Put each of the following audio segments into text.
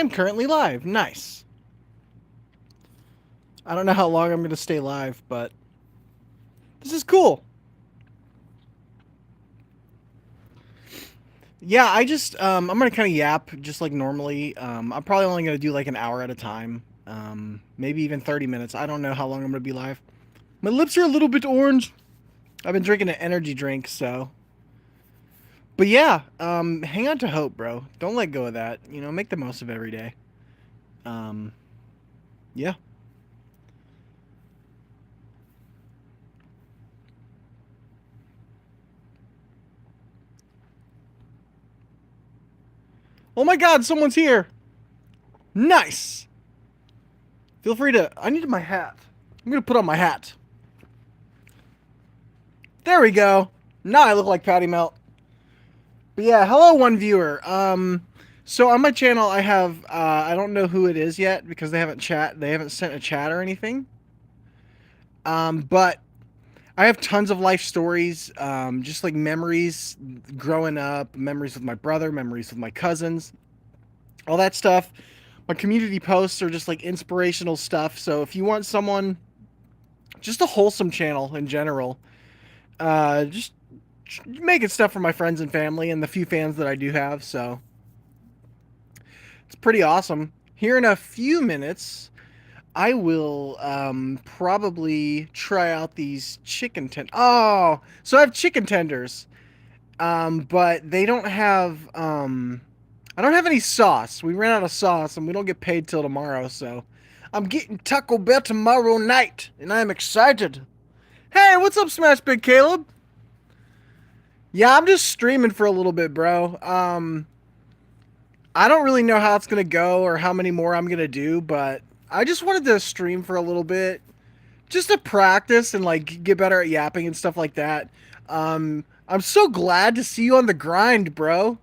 am currently live. Nice. I don't know how long I'm going to stay live, but this is cool. Yeah, I'm going to kind of yap just like normally. I'm probably only going to do like an hour at a time. Maybe even 30 minutes. I don't know how long I'm going to be live. My lips are a little bit orange. I've been drinking an energy drink, so. But yeah, hang on to hope, bro. Don't let go of that. You know, make the most of every day. Um, yeah. Oh my god, someone's here. Nice. Feel free to. I need my hat. I'm gonna put on my hat. There we go. Now I look like Patty Melt. But yeah, hello, one viewer. So on my channel, I have. I don't know who it is yet because they haven't chat. They haven't sent a chat or anything. But I have tons of life stories. Just like memories growing up, memories with my brother, memories with my cousins, all that stuff. My community posts are just like inspirational stuff. So if you want someone, just a wholesome channel in general, just making stuff for my friends and family and the few fans that I do have. So it's pretty awesome. Here in a few minutes, I will probably try out these chicken tenders. Oh, so I have chicken tenders, but they don't have. I don't have any sauce. We ran out of sauce, and we don't get paid till tomorrow. So I'm getting Taco Bell tomorrow night, and I'm excited. Hey, what's up, Smash Big Caleb? Yeah, I'm just streaming for a little bit, bro. I don't really know how it's gonna go or how many more I'm gonna do, but I just wanted to stream for a little bit, just to practice and like get better at yapping and stuff like that. I'm so glad to see you on the grind, bro.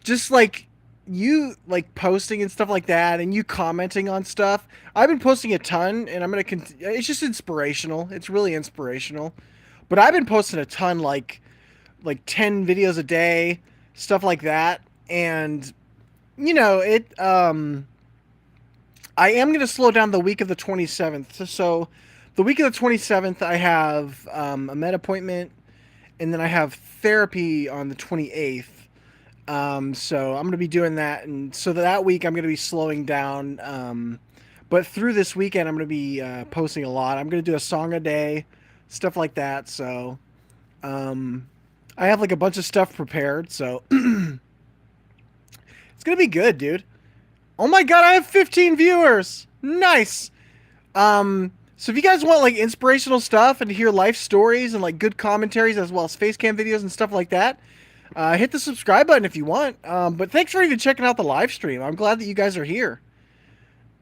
Just like you like posting and stuff like that, and you commenting on stuff. I've been posting a ton, and I'm gonna. It's just inspirational. It's really inspirational. But I've been posting a ton, like 10 videos a day, stuff like that, and you know it. I am going to slow down the week of the 27th. So, the week of the 27th, I have a med appointment, and then I have therapy on the 28th. So, I'm going to be doing that. And so, that week, I'm going to be slowing down. But through this weekend, I'm going to be posting a lot. I'm going to do a song a day, stuff like that. So, um, I have like a bunch of stuff prepared. So, it's going to be good, dude. Oh my god, I have 15 viewers. Nice. So if you guys want like inspirational stuff and to hear life stories and like good commentaries as well as face cam videos and stuff like that, hit the subscribe button if you want. But thanks for even checking out the live stream. I'm glad that you guys are here.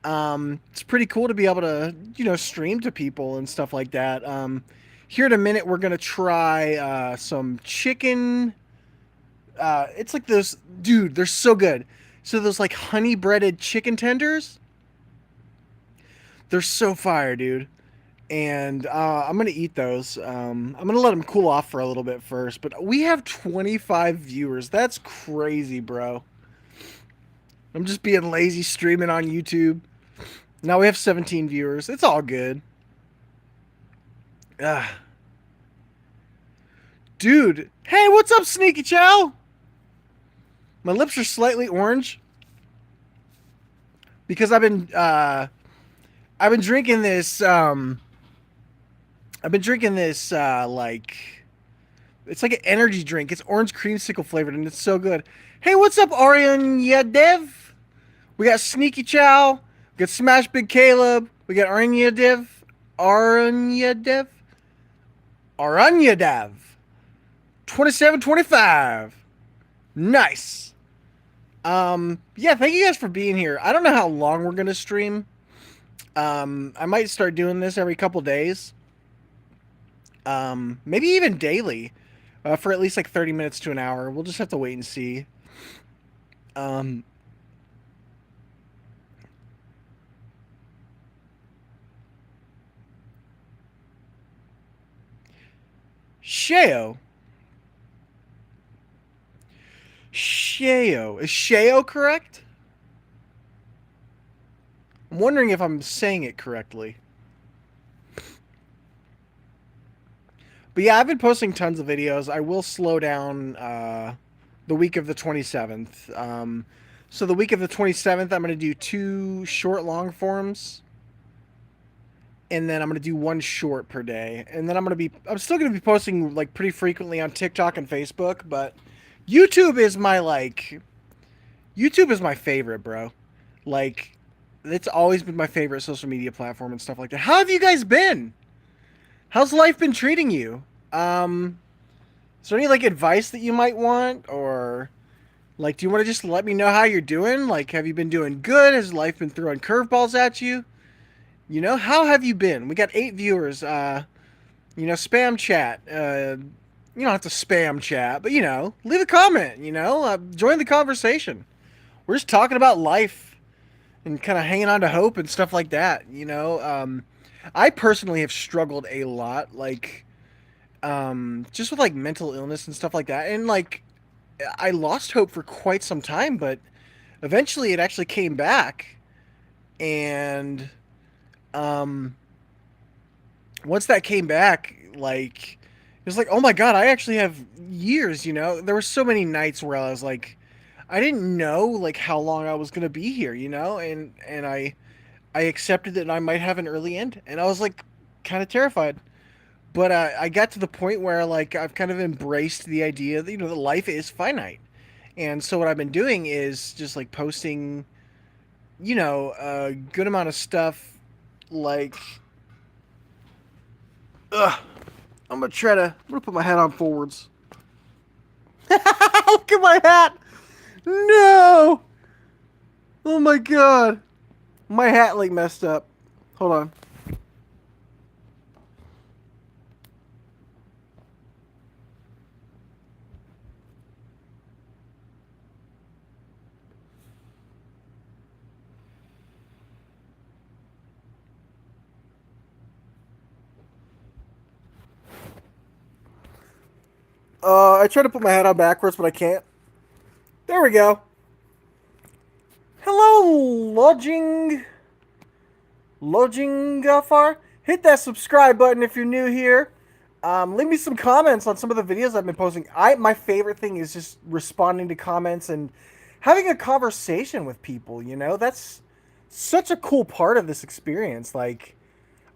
It's pretty cool to be able to, stream to people and stuff like that. Here in a minute, we're gonna try some chicken. It's like those, dude. They're so good. So those like honey breaded chicken tenders, they're so fire, dude. And I'm gonna eat those. I'm gonna let them cool off for a little bit first. But we have 25 viewers. That's crazy, bro. I'm just being lazy streaming on YouTube. Now we have 17 viewers. It's all good. Ah, dude. Hey, what's up, Sneaky Chow? My lips are slightly orange because I've been drinking this. I've been drinking this like it's like an energy drink. It's orange creamsicle flavored and it's so good. Hey, what's up, Aryan Dev? We got Sneaky Chow. We got Smash Big Caleb. We got Aranya Dev. Aranya Dev. Aranya Dev. 2725. Nice. Yeah, thank you guys for being here. I don't know how long we're gonna stream. I might start doing this every couple days. Maybe even daily, for at least like 30 minutes to an hour. We'll just have to wait and see. Um, Sheo. Sheo. Is Sheo correct? I'm wondering if I'm saying it correctly. But yeah, I've been posting tons of videos. I will slow down the week of the 27th. So the week of the 27th, I'm going to do 2 short long forms, and then I'm going to do 1 short per day. And then I'm still going to be posting like pretty frequently on TikTok and Facebook, but YouTube is my like YouTube is my favorite, bro. Like it's always been my favorite social media platform and stuff like that. How have you guys been? How's life been treating you? Is there any like advice that you might want, or like do you want to just let me know how you're doing? Like, have you been doing good? Has life been throwing curveballs at you? You know, how have you been? We got 8 viewers. Spam chat. You don't have to spam chat, but leave a comment. Join the conversation. We're just talking about life and kind of hanging on to hope and stuff like that. I personally have struggled a lot, like just with like mental illness and stuff like that, and like I lost hope for quite some time, but eventually it actually came back, and um, once that came back, like it was like, oh my god, I actually have years. There were so many nights where I was like, I didn't know like how long I was gonna be here, and I accepted that I might have an early end, and I was like kind of terrified. But I got to the point where like I've kind of embraced the idea that that life is finite, and so what I've been doing is just like posting, a good amount of stuff. Like, I'm gonna put my hat on forwards. Look at my hat. No. Oh my god. My hat like messed up. Hold on. I tried to put my hat on backwards, but I can't. There we go. Hello, lodging Gafar. Hit that subscribe button if you're new here. Leave me some comments on some of the videos I've been posting. My favorite thing is just responding to comments and having a conversation with people. That's such a cool part of this experience. Like,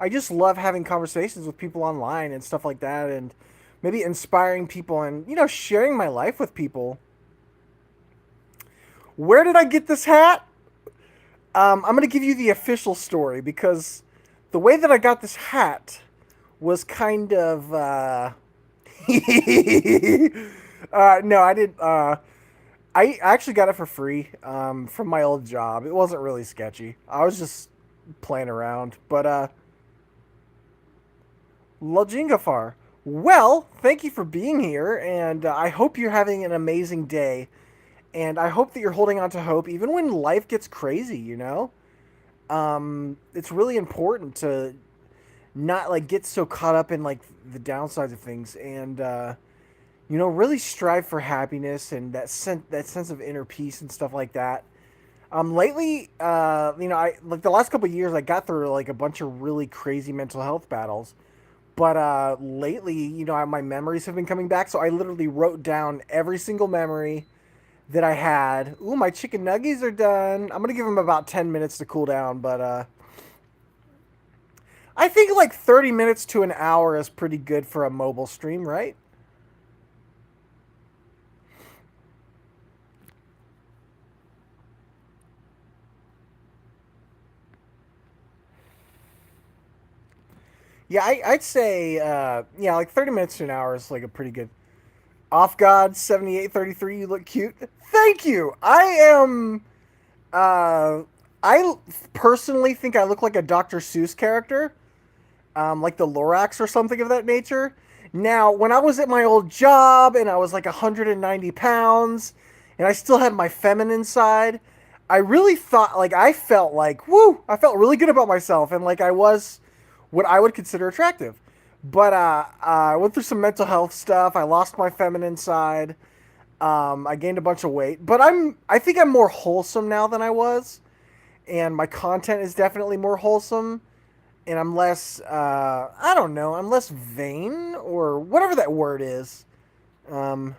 I just love having conversations with people online and stuff like that, and maybe inspiring people and sharing my life with people. Where did I get this hat? I'm gonna give you the official story because the way that I got this hat was kind of no, I didn't. I actually got it for free from my old job. It wasn't really sketchy. I was just playing around, but Lojingafar. Well, thank you for being here, and I hope you're having an amazing day. And I hope that you're holding on to hope even when life gets crazy. It's really important to not like get so caught up in like the downsides of things, and really strive for happiness and that sense of inner peace and stuff like that. Lately, I like the last couple of years I got through like a bunch of really crazy mental health battles. But lately, my memories have been coming back, so I literally wrote down every single memory that I had. Ooh, my chicken nuggies are done. I'm gonna give them about 10 minutes to cool down, but I think like 30 minutes to an hour is pretty good for a mobile stream, right? Yeah, I'd say yeah, like 30 minutes to an hour is like a pretty good. Off God 7833, you look cute. Thank you. Uh I personally think I look like a Dr. Seuss character, like the Lorax or something of that nature. Now, when I was at my old job and I was like 190 pounds and I still had my feminine side, I really thought, like, I felt like, woo, I felt really good about myself and like I was what I would consider attractive. But I went through some mental health stuff. I lost my feminine side. I gained a bunch of weight, but I think I'm more wholesome now than I was, and my content is definitely more wholesome, and I'm less, I don't know, I'm less vain or whatever that word is. Um,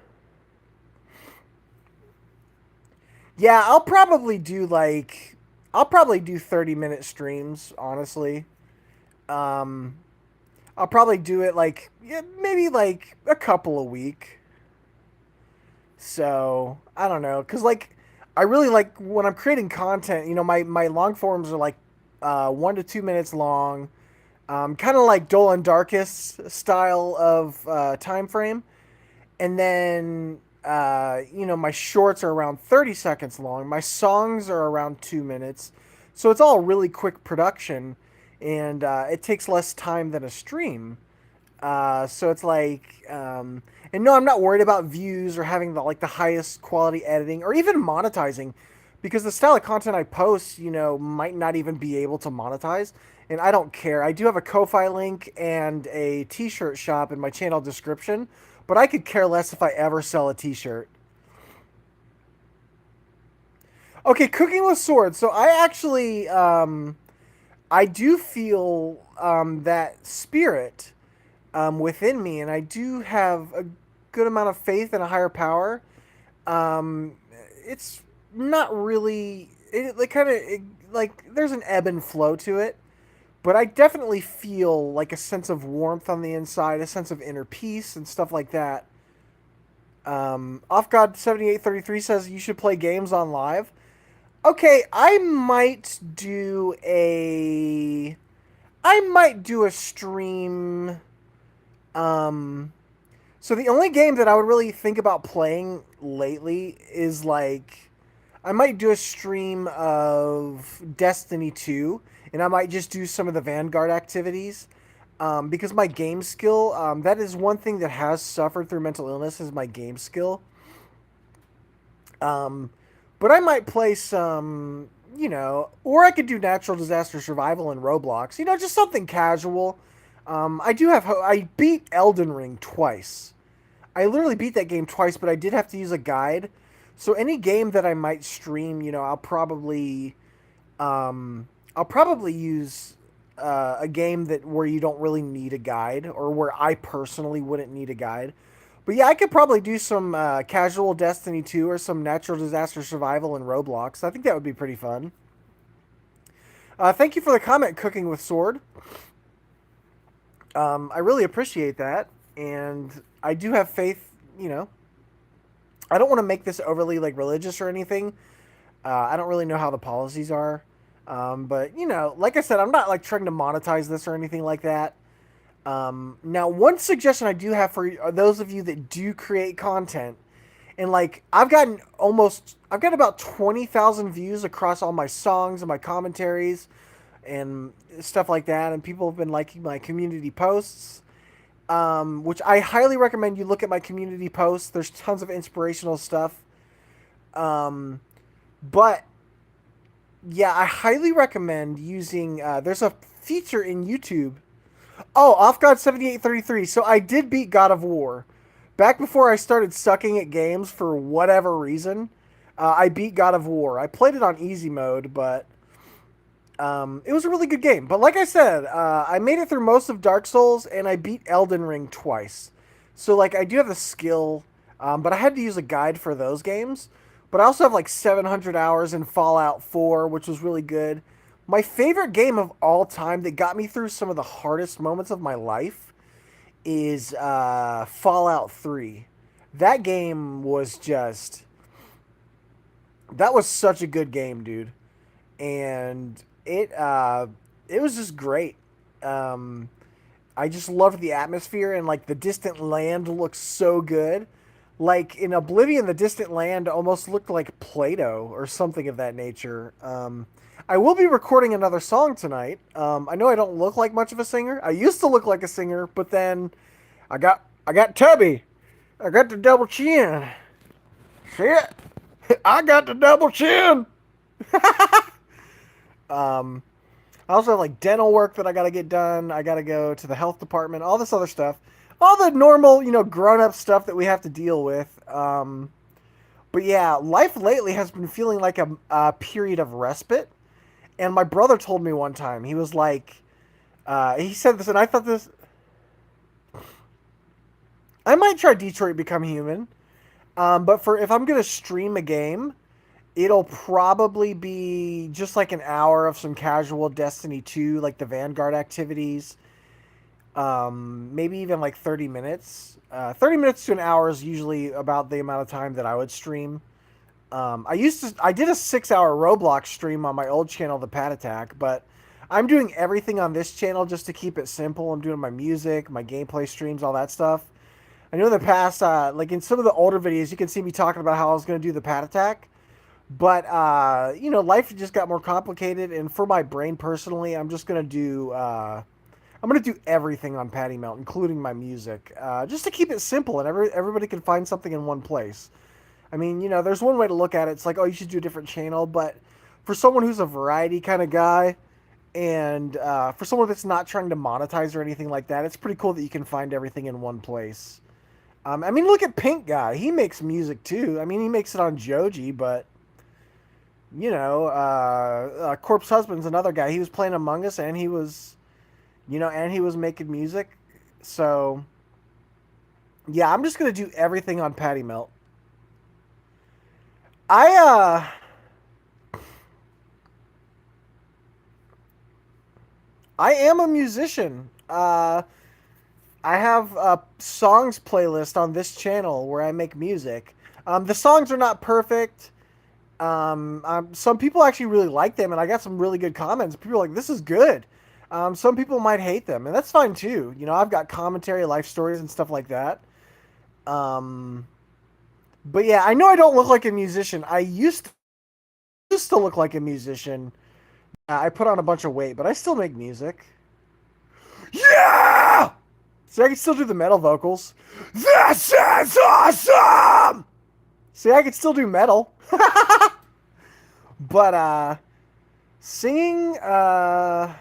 yeah, I'll probably do 30-minute streams, honestly. Um, I'll probably do it like, yeah, maybe like a couple a week. So I don't know, cause like I really like when I'm creating content. You know, my long forms are like 1 to 2 minutes long, kind of like Dolan Darkest style of time frame, and then my shorts are around 30 seconds long. My songs are around 2 minutes, so it's all really quick production, and it takes less time than a stream. So it's like, and no, I'm not worried about views or having the highest quality editing or even monetizing, because the style of content I post, might not even be able to monetize, and I don't care. I do have a Ko-fi link and a T-shirt shop in my channel description, but I could care less if I ever sell a T-shirt. Okay, cooking with swords. So I actually, I do feel that spirit within me, and I do have a good amount of faith in a higher power. Um, it's not really it like kind of like there's an ebb and flow to it, but I definitely feel like a sense of warmth on the inside, a sense of inner peace and stuff like that. Off God 7833 says you should play games on live. Okay, I might do a stream. Um, So the only game that I would really think about playing lately is like I might do a stream of Destiny 2, and I might just do some of the Vanguard activities. Because my game skill, that is one thing that has suffered through mental illness, is my game skill. Um, but I might play some, or I could do natural disaster survival in Roblox. Just something casual. I beat Elden Ring twice. I literally beat that game twice, but I did have to use a guide. So any game that I might stream, I'll probably use a game that where you don't really need a guide, or where I personally wouldn't need a guide. But yeah, I could probably do some casual Destiny 2 or some natural disaster survival in Roblox. I think that would be pretty fun. Thank you for the comment, Cooking with Sword. I really appreciate that, and I do have faith. I don't want to make this overly like religious or anything. I don't really know how the policies are, but like I said, I'm not like trying to monetize this or anything like that. Now, one suggestion I do have for those of you that do create content, and like I've got about 20,000 views across all my songs and my commentaries and stuff like that, and people have been liking my community posts, which I highly recommend you look at my community posts. There's tons of inspirational stuff. Um, but yeah, I highly recommend using. There's a feature in YouTube. Oh, Off God 7833. So I did beat God of War. Back before I started sucking at games for whatever reason, I beat God of War. I played it on easy mode, but it was a really good game. But like I said, I made it through most of Dark Souls, and I beat Elden Ring twice. So like I do have the skill, but I had to use a guide for those games. But I also have like 700 hours in Fallout 4, which was really good. My favorite game of all time that got me through some of the hardest moments of my life is Fallout 3. That game was just that was such a good game, dude. And it was just great. Um, I just loved the atmosphere, and like the distant land looks so good. Like in Oblivion, the distant land almost looked like Play-Doh or something of that nature. I will be recording another song tonight. I know I don't look like much of a singer. I used to look like a singer, but then I got tubby. I got the double chin. Shit, I got the double chin. Um, I also have like dental work that I gotta get done. I gotta go to the health department, all this other stuff, all the normal, grown up stuff that we have to deal with. But yeah, life lately has been feeling like a period of respite, And my brother told me one time, he was like, he said this, and I thought this, I might try Detroit Become Human. But for if I'm gonna stream a game, it'll probably be just like an hour of some casual Destiny 2, like the Vanguard activities. Maybe even like 30 minutes. 30 minutes to an hour is usually about the amount of time that I would stream. I did a 6 hour Roblox stream on my old channel, The Pat Attack, but I'm doing everything on this channel just to keep it simple. I'm doing my music, my gameplay streams, all that stuff. I know in the past, like in some of the older videos, you can see me talking about how I was going to do the Pat Attack. But, life just got more complicated. And for my brain personally, I'm just going to do, I'm going to do everything on Patty Melt, including my music, just to keep it simple and everybody can find something in one place. I mean, there's one way to look at it. It's like, oh, you should do a different channel. But for someone who's a variety kind of guy, and for someone that's not trying to monetize or anything like that, it's pretty cool that you can find everything in one place. I mean, look at Pink Guy. He makes music too. I mean, he makes it on Joji, but Corpse Husband's another guy. He was playing Among Us, and he was making music. So, yeah, I'm just gonna do everything on Patty Melt. I I am a musician. I have a songs playlist on this channel where I make music. The songs are not perfect. Some people actually really like them, and I got some really good comments. People are like, "This is good." Some people might hate them, and that's fine too. I've got commentary, life stories, and stuff like that. Um, but yeah, I know I don't look like a musician. I used to look like a musician. I put on a bunch of weight, but I still make music. Yeah! See, I can still do the metal vocals. This is awesome! See, I can still do metal. But, singing, try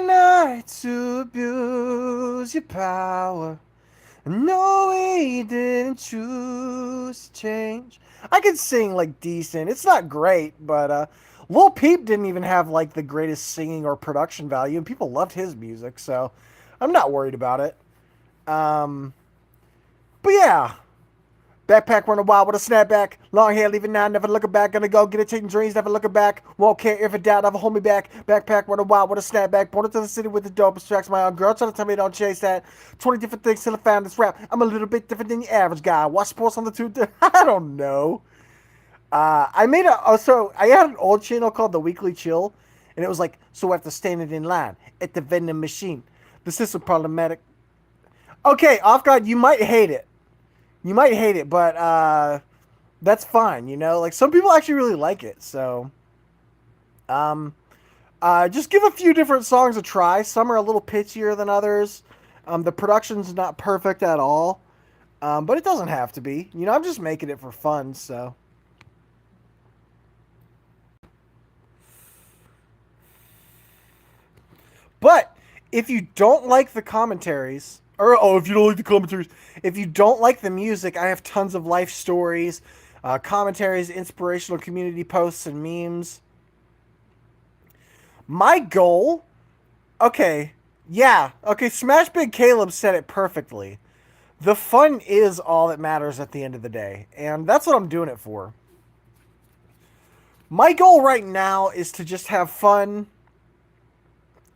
not to abuse your power. No, we didn't choose to change. I can sing, like, decent. It's not great, but, Lil Peep didn't even have, like, the greatest singing or production value, and people loved his music, so I'm not worried about it. Um, but yeah, backpack running wild with a snapback. Long hair leaving now, never looking back. Gonna go get it, taking dreams, never looking back. Won't care if it doubt, never hold me back. Backpack running wild with a snapback. Born into the city with the dope tracks. My own girl trying to tell me don't chase that. 20 different things till I found this rap. I'm a little bit different than your average guy. Watch sports on the two. I don't know. I made so I had an old channel called The Weekly Chill, and it was like, so after standing in line at the vending machine, the system problematic. Okay, off guard, you might hate it. You might hate it, but that's fine. Like some people actually really like it. So, um, just give a few different songs a try. Some are a little pitchier than others. The production's not perfect at all, but it doesn't have to be. I'm just making it for fun. So, but if you don't like the commentaries, or if you don't like the commentaries, if you don't like the music, I have tons of life stories, commentaries, inspirational community posts, and memes. My goal, okay, yeah, okay, Smash Big Caleb said it perfectly. The fun is all that matters at the end of the day, and that's what I'm doing it for. My goal right now is to just have fun,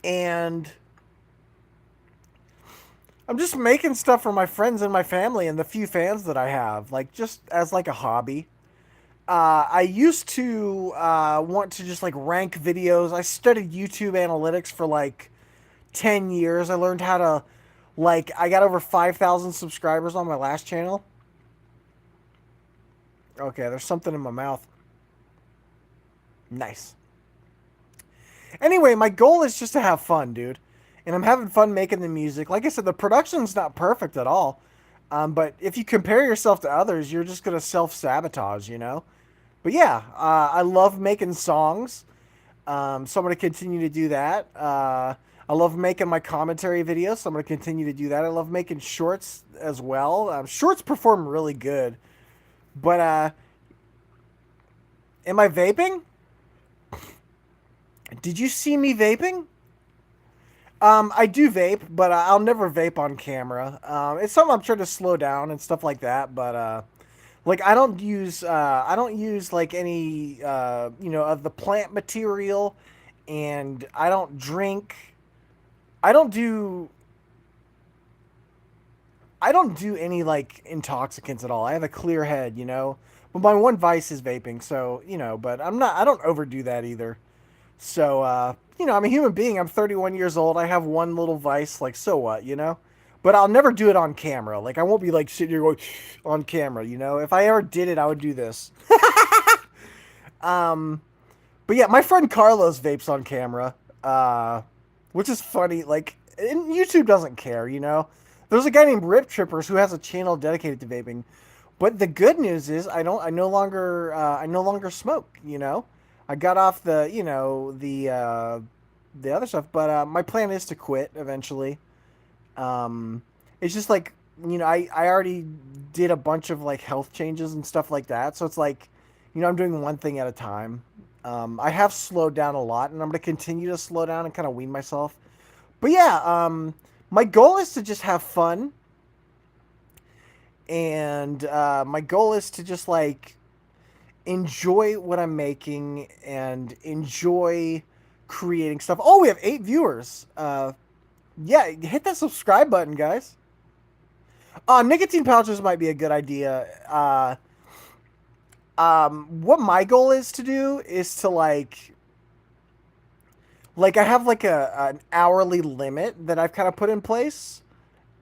and I'm just making stuff for my friends and my family and the few fans that I have, like just as like a hobby. I used to want to just like rank videos. I studied YouTube analytics for like 10 years. I learned how to, like, I got over 5,000 subscribers on my last channel. Okay, there's something in my mouth. Nice. Anyway, my goal is just to have fun, dude. And I'm having fun making the music. Like I said, the production's not perfect at all. But if you compare yourself to others, you're just going to self sabotage. But yeah, I love making songs. So I'm going to continue to do that. I love making my commentary videos, so I'm going to continue to do that. I love making shorts as well. Shorts perform really good. But am I vaping? Did you see me vaping? I do vape, but I'll never vape on camera. It's something I'm trying to slow down and stuff like that. But like I don't use like any of the plant material, and I don't drink. I don't do I don't do any like intoxicants at all. I have a clear head, you know. But my one vice is vaping, so But I don't overdo that either. So, I'm a human being. I'm 31 years old. I have one little vice. Like, so what, you know? But I'll never do it on camera. Like, I won't be like sitting here going on camera, you know? If I ever did it, I would do this. um, but yeah, my friend Carlos vapes on camera, which is funny. Like, and YouTube doesn't care, you know? There's a guy named Rip Trippers who has a channel dedicated to vaping. But the good news is I no longer smoke, you know? I got off the other stuff, but my plan is to quit eventually. Um it's just like, I already did a bunch of like health changes and stuff like that. So it's like, I'm doing one thing at a time. I have slowed down a lot, and I'm going to continue to slow down and kind of wean myself. But yeah, my goal is to just have fun, and my goal is to just like enjoy what I'm making and enjoy creating stuff. Oh, we have 8 viewers. Yeah, hit that subscribe button, guys. Nicotine pouches might be a good idea. What my goal is to do is to like I have like an hourly limit that I've kind of put in place.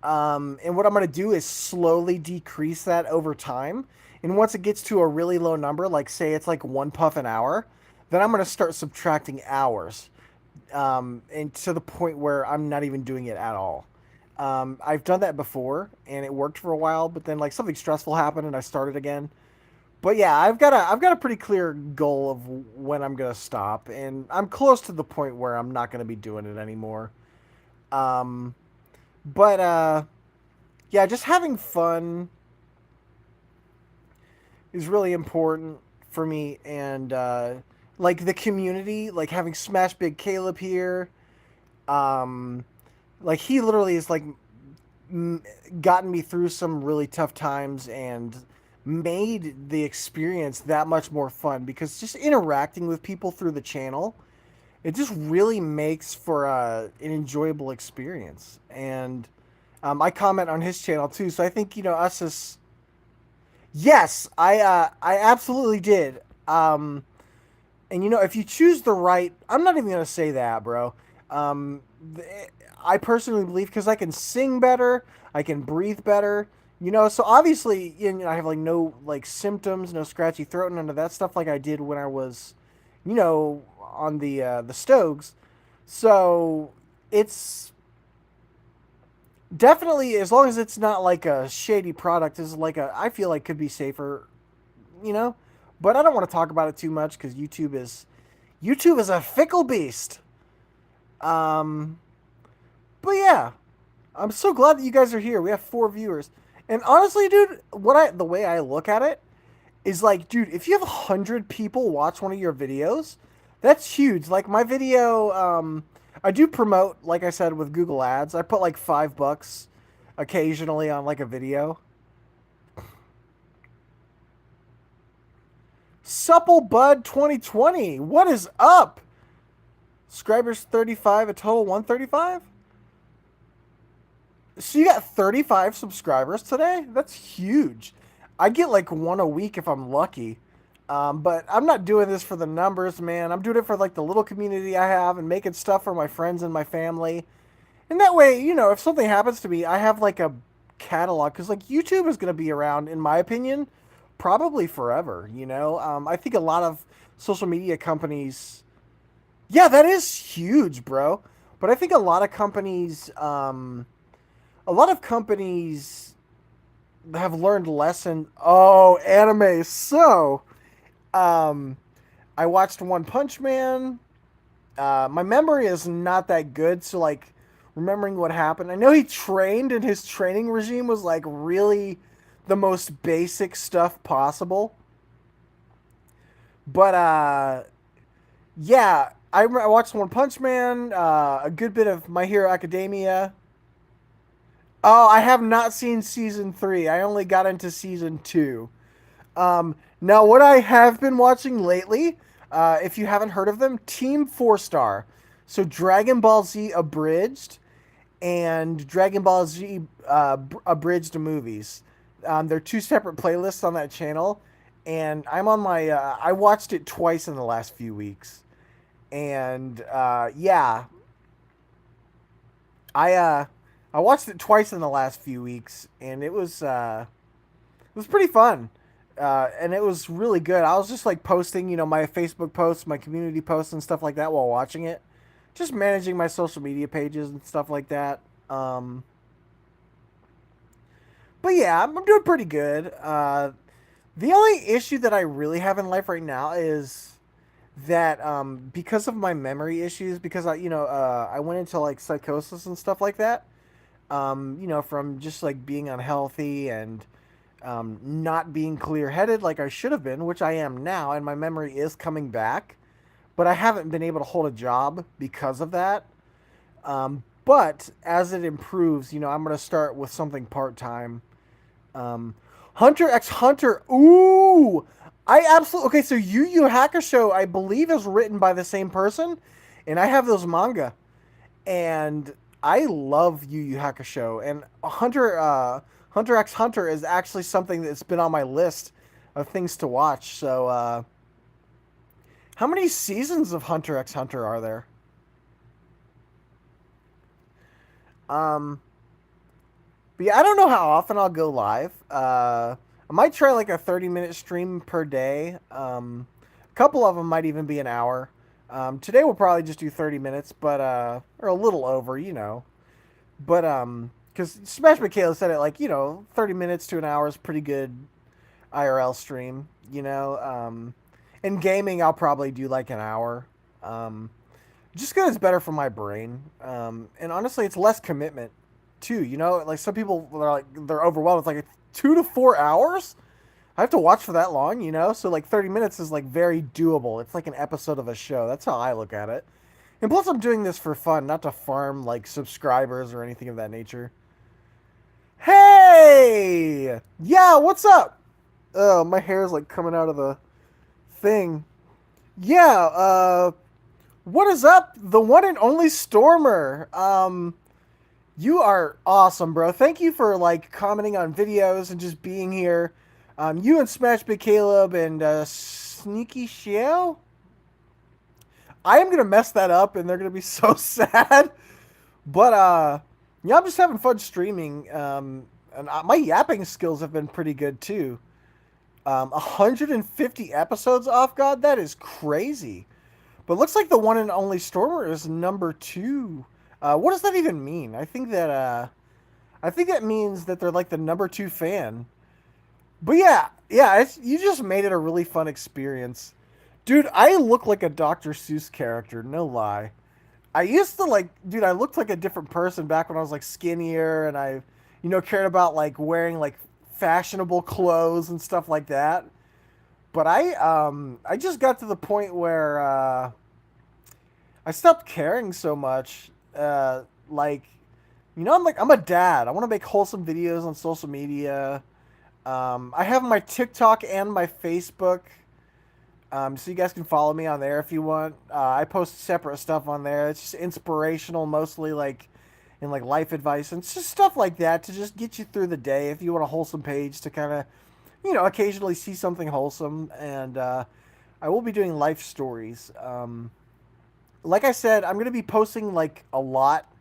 And what I'm going to do is slowly decrease that over time. And once it gets to a really low number, like say it's like 1 puff an hour, then I'm going to start subtracting hours, and to the point where I'm not even doing it at all. I've done that before and it worked for a while, but then like something stressful happened and I started again. But yeah, I've got a pretty clear goal of when I'm gonna stop, and I'm close to the point where I'm not gonna be doing it anymore. Um, but yeah, just having fun is really important for me, and like the community, like having Smash Big Caleb here, um, like he literally is like m- gotten me through some really tough times and made the experience that much more fun, because just interacting with people through the channel, it just really makes for an enjoyable experience. And I comment on his channel too, so I think us as yes, I absolutely did. And if you choose the right, I'm not even gonna say that, bro. Um, th- I personally believe because I can sing better, I can breathe better. So obviously, I have like no like symptoms, no scratchy throat, none of that stuff like I did when I was, on the Stogs. So it's definitely, as long as it's not like a shady product, is like I feel like could be safer, you know. But I don't want to talk about it too much because YouTube is a fickle beast. Um, but yeah, I'm so glad that you guys are here. We have 4 viewers, and honestly, dude, the way I look at it is like, dude, if you have 100 people watch one of your videos, that's huge. Like my video, I do promote, like I said, with Google Ads. I put like $5 occasionally on like a video. Supple Bud 2020, what is up? Subscribers 35, a total 135. So you got 35 subscribers today? That's huge. I get like one a week if I'm lucky. But I'm not doing this for the numbers, man. I'm doing it for like the little community I have and making stuff for my friends and my family. And that way, if something happens to me, I have like a catalog. Because like YouTube is going to be around, in my opinion, probably forever. I think a lot of social media companies. Yeah, that is huge, bro. But I think a lot of companies have learned lesson. Oh, anime. So, um, I watched One Punch Man. My memory is not that good, so like remembering what happened. I know he trained, and his training regime was like really the most basic stuff possible. But yeah, I watched One Punch Man, a good bit of My Hero Academia. Oh, I have not seen season 3. I only got into season 2. Now, what I have been watching lately, if you haven't heard of them, Team 4 Star. So Dragon Ball Z Abridged and Dragon Ball Z Abridged movies. They're two separate playlists on that channel, and I'm on my. I watched it twice in the last few weeks, and yeah, I uh, I watched it twice in the last few weeks, and it was pretty fun. And it was really good. I was just like posting, my Facebook posts, my community posts, and stuff like that while watching it. Just managing my social media pages and stuff like that. Um, but yeah, I'm doing pretty good. The only issue that I really have in life right now is that because of my memory issues, because I went into like psychosis and stuff like that. From just like being unhealthy and not being clear headed like I should have been, which I am now, and my memory is coming back. But I haven't been able to hold a job because of that. But as it improves, I'm going to start with something part time. Um, Hunter x Hunter. Ooh, I absolutely okay. So Yu Yu Hakusho, I believe, is written by the same person, and I have those manga, and I love Yu Yu Hakusho, and Hunter x Hunter is actually something that's been on my list of things to watch. So, how many seasons of Hunter x Hunter are there? Um, but yeah, I don't know how often I'll go live. I might try like a 30-minute stream per day. A couple of them might even be an hour. Today we'll probably just do 30 minutes, but or a little over, But because Smash Michaela said it like 30 minutes to an hour is pretty good IRL stream. In gaming I'll probably do like an hour. Just because it's better for my brain. And honestly, it's less commitment too. Like some people are like they're overwhelmed. It's like 2 to 4 hours. I have to watch for that long. So like 30 minutes is like very doable. It's like an episode of a show. That's how I look at it. And plus, I'm doing this for fun, not to farm like subscribers or anything of that nature. Hey, yeah, what's up? Oh, my hair is like coming out of the thing. Yeah, what is up? The one and only Stormer. You are awesome, bro. Thank you for like commenting on videos and just being here. You and Smash Big Caleb and Sneaky Shell. I am gonna mess that up, and they're gonna be so sad. But yeah, I'm just having fun streaming. And my yapping skills have been pretty good too. 150 episodes off God, that is crazy. But looks like the one and only Stormer is number 2. What does that even mean? I think that means that they're like the number 2 fan. But yeah, you just made it a really fun experience. Dude, I look like a Dr. Seuss character, no lie. I used to like, dude, I looked like a different person back when I was like skinnier and I, cared about like wearing like fashionable clothes and stuff like that. But I just got to the point where I stopped caring so much. Like, I'm a dad. I want to make wholesome videos on social media. I have my TikTok and my Facebook. So you guys can follow me on there if you want. I post separate stuff on there. It's just inspirational, mostly like in like life advice and it's just stuff like that to just get you through the day. If you want a wholesome page to kind of, occasionally see something wholesome. And I will be doing life stories. Like I said, I'm gonna be posting like a lot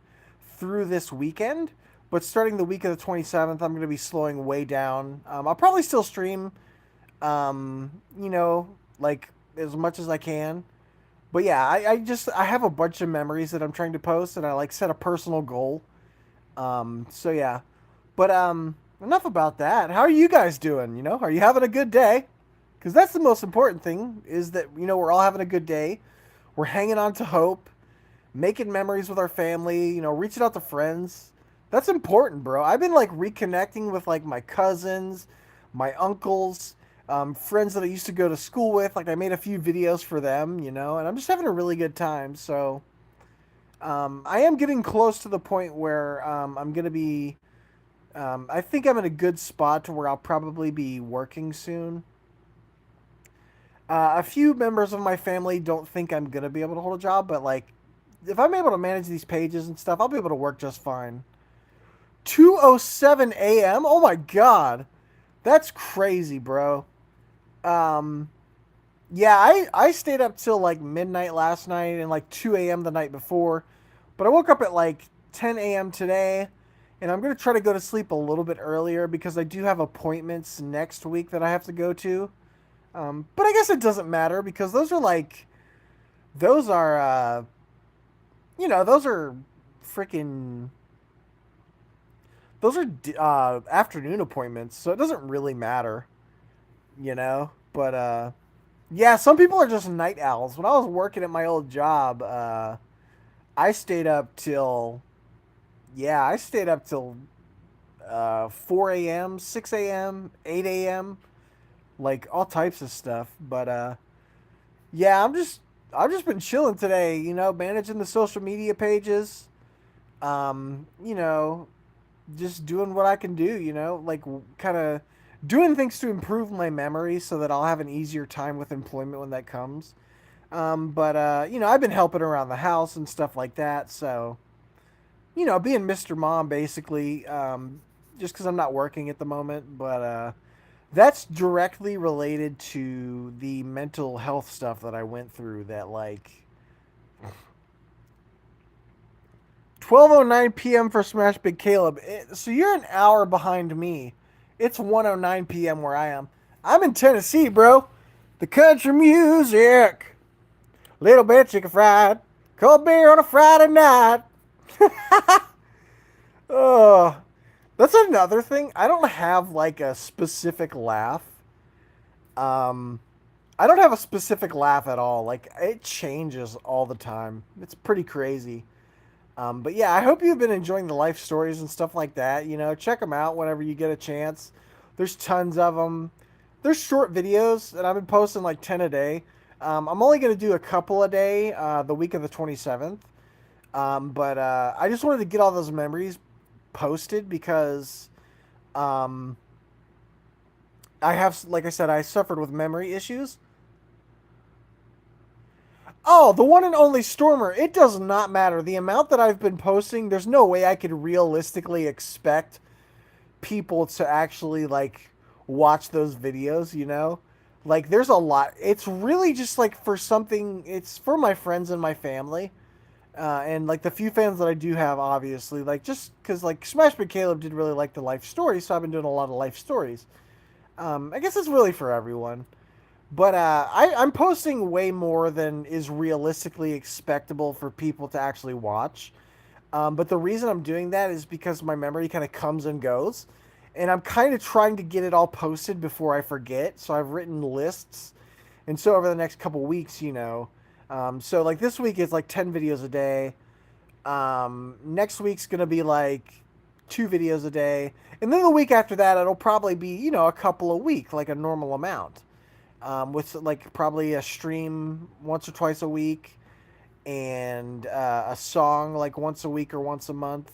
through this weekend. But starting the week of the 27th, I'm gonna be slowing way down. I'll probably still stream. Um, you know, like as much as I can. But yeah, I have a bunch of memories that I'm trying to post, and I like set a personal goal. So yeah, but enough about that. How are you guys doing? Are you having a good day? Because that's the most important thing is that we're all having a good day. We're hanging on to hope, making memories with our family. Reaching out to friends. That's important, bro. I've been like reconnecting with like my cousins, my uncles. friends that I used to go to school with. Like I made a few videos for them, and I'm just having a really good time. So I am getting close to the point where I'm gonna be. I think I'm in a good spot to where I'll probably be working soon. A few members of my family don't think I'm gonna be able to hold a job, but like, if I'm able to manage these pages and stuff, I'll be able to work just fine. 2:07 a.m. Oh my god, that's crazy, bro. Um, yeah, I stayed up till like midnight last night and like 2 a.m. the night before, but I woke up at like 10 a.m. today, and I'm gonna try to go to sleep a little bit earlier because I do have appointments next week that I have to go to. But I guess it doesn't matter because those are those are freaking those are afternoon appointments, so it doesn't really matter, But yeah, some people are just night owls. When I was working at my old job, I stayed up till I stayed up till 4 a.m., 6 a.m., 8 a.m., like all types of stuff. But yeah, I've just been chilling today, managing the social media pages. Um, you know, just doing what I can do, like kind of doing things to improve my memory so that I'll have an easier time with employment when that comes. But I've been helping around the house and stuff like that. So, being Mr. Mom basically, just because I'm not working at the moment. But that's directly related to the mental health stuff that I went through. That like 12:09 p.m. for Smash Big Caleb. So you're an hour behind me. It's 1:09 p.m. where I am. I'm in Tennessee, bro. The country music. Little bit chicken fried. Cold beer on a Friday night. Oh, that's another thing. I don't have like a specific laugh. Um, I don't have a specific laugh at all. Like it changes all the time. It's pretty crazy. But yeah, I hope you've been enjoying the life stories and stuff like that. Check them out whenever you get a chance. There's tons of them. There's short videos, and I've been posting like 10 a day. I'm only going to do a couple a day the week of the 27th. But I just wanted to get all those memories posted because um, I have, like I said, I suffered with memory issues. Oh, the one and only Stormer. It does not matter. The amount that I've been posting, there's no way I could realistically expect people to actually like watch those videos. Like there's a lot. It's really just like for something, it's for my friends and my family. And like the few fans that I do have, obviously, like just because like Smash Big Caleb did really like the life stories, so I've been doing a lot of life stories. I guess it's really for everyone. But I'm posting way more than is realistically expectable for people to actually watch. But the reason I'm doing that is because my memory kind of comes and goes. And I'm kind of trying to get it all posted before I forget. So I've written lists. And so over the next couple weeks, so like this week is like 10 videos a day. Next week's going to be like 2 videos a day. And then the week after that, it'll probably be, a couple a week, like a normal amount. With like probably a stream once or twice a week and a song like once a week or once a month.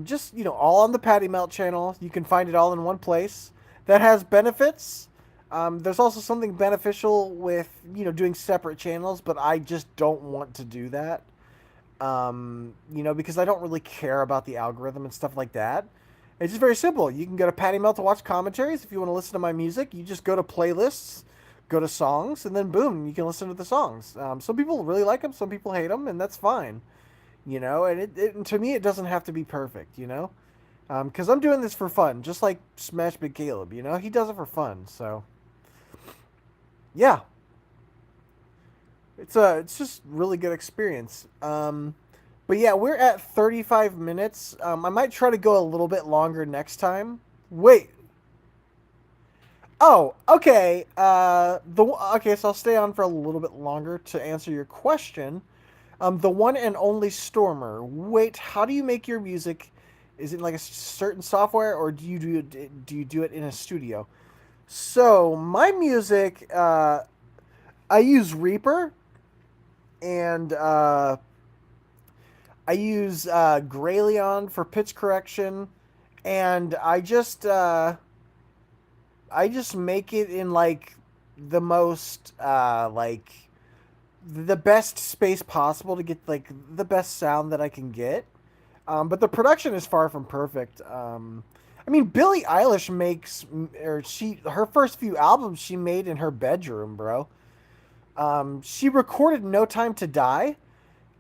Just all on the Patty Melt channel. You can find it all in one place. That has benefits. There's also something beneficial with doing separate channels, but I just don't want to do that. Because I don't really care about the algorithm and stuff like that. It's just very simple. You can go to Patty Melt to watch commentaries. If you want to listen to my music, you just go to playlists, go to songs, and then boom, you can listen to the songs. Some people really like them, some people hate them, and that's fine. And and to me, it doesn't have to be perfect, because I'm doing this for fun, just like Smash Big Caleb, he does it for fun. So, yeah, it's just really good experience. But yeah, we're at 35 minutes. I might try to go a little bit longer next time. Wait. Oh, okay. So I'll stay on for a little bit longer to answer your question. The one and only Stormer. Wait, how do you make your music Is it like a certain software, or do you do it in a studio? So my music, I use Reaper, and I use Grayleon for pitch correction, and I just make it in like the most the best space possible to get like the best sound that I can get. But the production is far from perfect. I mean, Billie Eilish makes, or her first few albums she made in her bedroom, bro. She recorded "No Time to Die"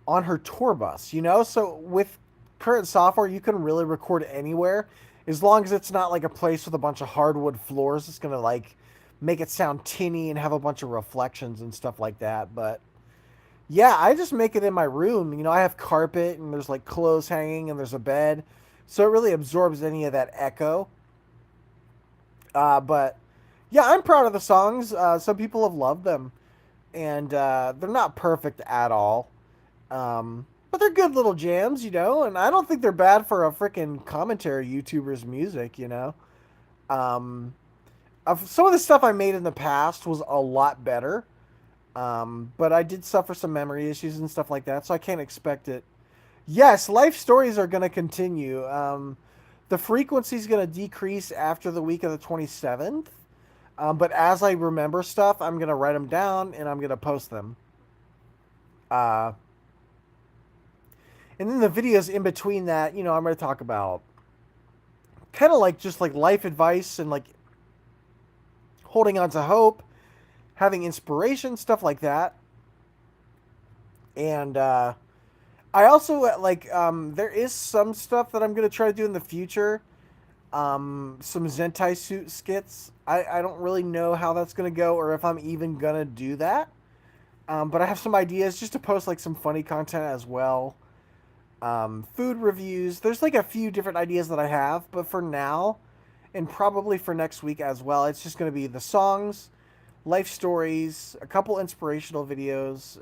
on her tour bus, you know? So with current software, you can really record anywhere as long as it's not like a place with a bunch of hardwood floors. It's going to like make it sound tinny and have a bunch of reflections and stuff like that. But yeah, I just make it in my room. You know, I have carpet and there's like clothes hanging and there's a bed. So it really absorbs any of that echo. But yeah, I'm proud of the songs. Some people have loved them, and they're not perfect at all. But they're good little jams, you know, and I don't think they're bad for a freaking commentary YouTuber's music, you know. Um, some of the stuff I made in the past was a lot better, but I did suffer some memory issues and stuff like that, so I can't expect it. Yes, life stories are going to continue. The frequency is going to decrease after the week of the 27th, but as I remember stuff, I'm going to write them down and I'm going to post them. Uh, and then the videos in between that, you know, I'm going to talk about kind of like just like life advice and like holding on to hope, having inspiration, stuff like that. And I also there is some stuff that I'm gonna try to do in the future. Some Zentai suit skits. I don't really know how that's gonna go or if I'm even gonna do that. But I have some ideas just to post like some funny content as well. Food reviews. There's like a few different ideas that I have, but for now, and probably for next week as well, it's just gonna be the songs, life stories, a couple inspirational videos.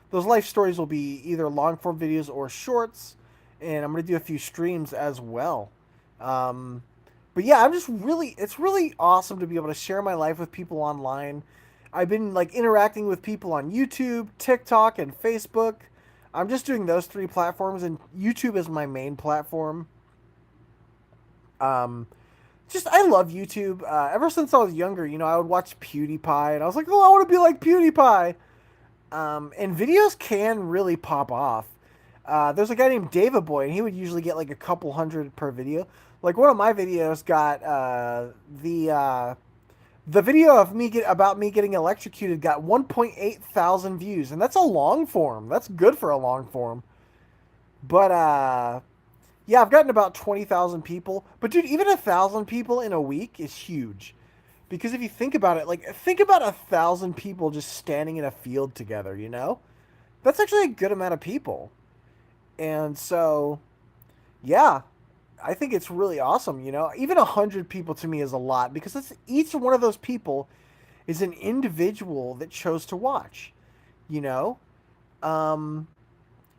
Those life stories will be either long form videos or shorts, and I'm gonna do a few streams as well. Um, but yeah, it's really awesome to be able to share my life with people online. I've been like interacting with people on YouTube, TikTok, and Facebook. I'm just doing those three platforms, and YouTube is my main platform. Um, just I love YouTube. Ever since I was younger, you know, I would watch PewDiePie, and I was like, oh, I want to be like PewDiePie. And videos can really pop off. There's a guy named David Boy, and he would usually get like a couple hundred per video. Like one of my videos got the video of about me getting electrocuted got 1.8 thousand views, and that's a long form. That's good for a long form. But yeah, I've gotten about 20,000 people. But dude, even 1,000 people in a week is huge. Because if you think about it, like think about 1,000 people just standing in a field together, you know? That's actually a good amount of people. And so, yeah, I think it's really awesome, you know? Even 100 people to me is a lot because each one of those people is an individual that chose to watch, you know? Um,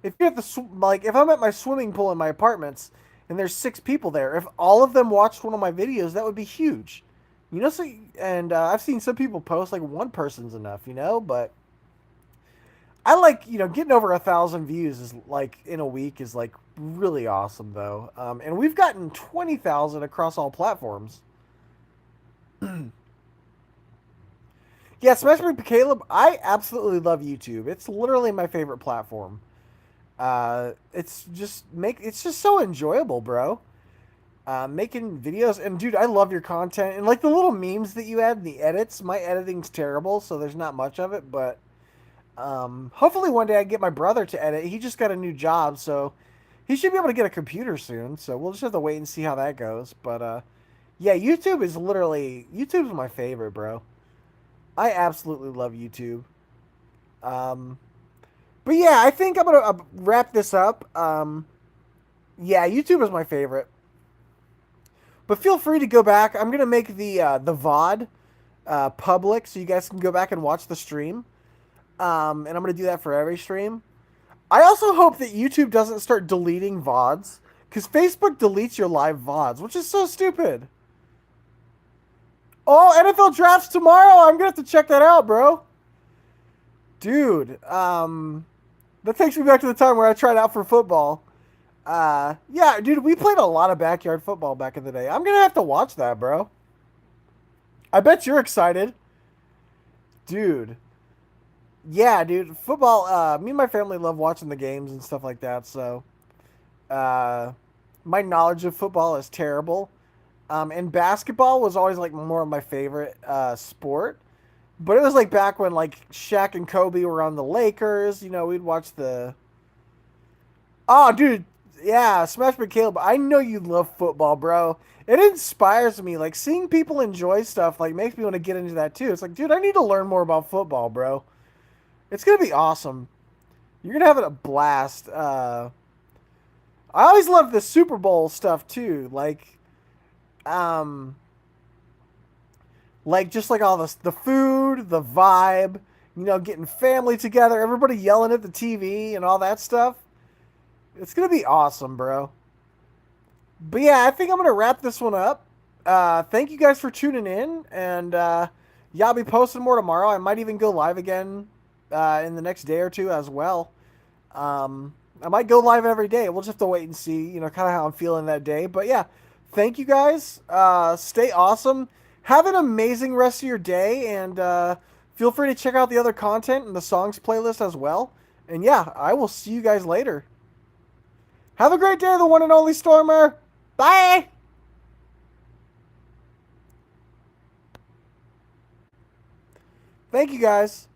if you're at like if I'm at my swimming pool in my apartments and there's 6 people there, if all of them watched one of my videos, that would be huge. You know, so and I've seen some people post like one person's enough, you know, but I like getting over 1,000 views is like in a week is like really awesome though, and we've gotten 20,000 across all platforms. Yeah, Smash Me Caleb, I absolutely love YouTube. It's literally my favorite platform. It's just so enjoyable, bro. Making videos and dude, I love your content and like the little memes that you add in the edits. My editing's terrible, so there's not much of it, but hopefully one day I get my brother to edit. He just got a new job, so he should be able to get a computer soon. So we'll just have to wait and see how that goes. But yeah, YouTube's my favorite, bro. I absolutely love YouTube. Um, but yeah, I think I'm gonna wrap this up. Yeah, YouTube is my favorite. But feel free to go back. I'm gonna make the VOD public so you guys can go back and watch the stream. And I'm gonna do that for every stream. I also hope that YouTube doesn't start deleting VODs Because Facebook deletes your live VODs, which is so stupid. Oh, NFL drafts tomorrow. I'm going to have to check that out, bro. Dude, that takes me back to the time where I tried out for football. Yeah, dude, we played a lot of backyard football back in the day. I'm going to have to watch that, bro. I bet you're excited. Dude. Yeah, dude, football, me and my family love watching the games and stuff like that, so uh my knowledge of football is terrible. And basketball was always like more of my favorite sport. But it was like back when like Shaq and Kobe were on the Lakers, we'd watch the Oh, dude, yeah, Smash But Caleb, I know you love football, bro. It inspires me. Like seeing people enjoy stuff like makes me want to get into that too. It's like, dude, I need to learn more about football, bro. It's gonna be awesome. You're gonna have a blast. I always love the Super Bowl stuff too, um, like just like all the food, the vibe, getting family together, everybody yelling at the TV and all that stuff. It's gonna be awesome, bro. But yeah, I think I'm gonna wrap this one up. Thank you guys for tuning in, and yeah, I'll be posting more tomorrow. I might even go live again in the next day or two as well. I might go live every day. We'll just have to wait and see, kind of how I'm feeling that day. But yeah, thank you guys. Stay awesome. Have an amazing rest of your day, and feel free to check out the other content and the songs playlist as well. And yeah, I will see you guys later. Have a great day, the one and only Stormer. Bye. Thank you guys.